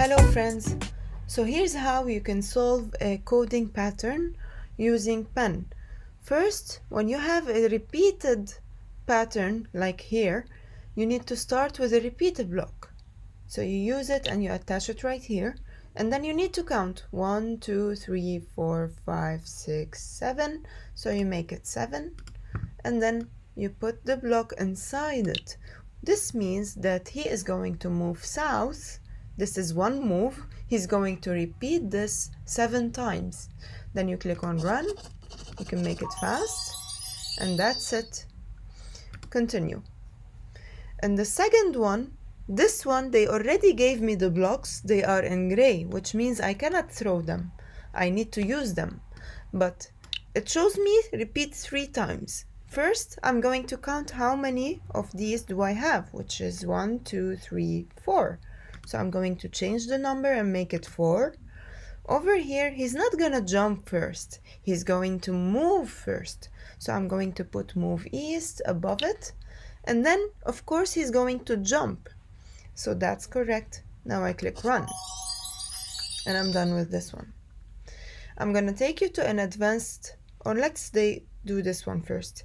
Hello friends, so here's how you can solve a coding pattern using pen. First, when you have a repeated pattern like here, you need to start with a repeated block. So you use it and you attach it right here, and then you need to count 1, 2, 3, 4, 5, 6, 7. So you make it 7, and then you put the block inside it. This means that he is going to move south. This is one move. He's going to repeat this 7 times. Then you click on run. You can make it fast. And that's it. Continue. And the second one, this one, they already gave me the blocks. They are in gray, which means I cannot throw them. I need to use them. But it shows me repeat 3 times. First, I'm going to count how many of these do I have, which is 1, 2, 3, 4. So I'm going to change the number and make it 4. Over here, he's not gonna jump first. He's going to move first. So I'm going to put move east above it. And then, of course, he's going to jump. So that's correct. Now I click run. And I'm done with this one. I'm gonna take you to an advanced, or let's do this one first.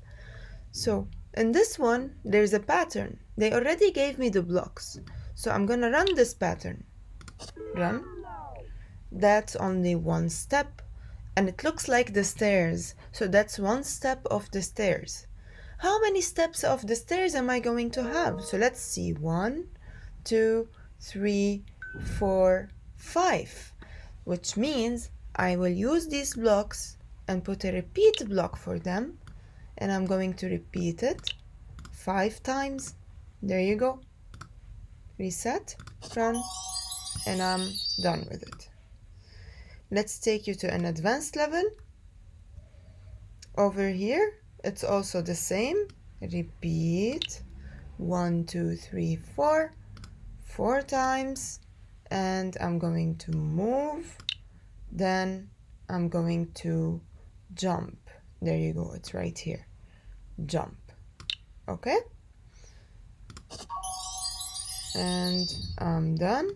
So in this one, there's a pattern. They already gave me the blocks. So I'm gonna run this pattern. Run. That's only one step. And it looks like the stairs. So that's one step of the stairs. How many steps of the stairs am I going to have? So let's see. 1, 2, 3, 4, 5. Which means I will use these blocks and put a repeat block for them. And I'm going to repeat it 5 times. There you go. Reset, run, and I'm done with it. Let's take you to an advanced level. Over here, it's also the same. Repeat 1, 2, 3, 4, 4 times, and I'm going to move. Then I'm going to jump. There you go, it's right here. Jump. Okay? And I'm done.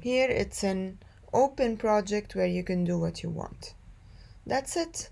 Here it's an open project where you can do what you want. That's it.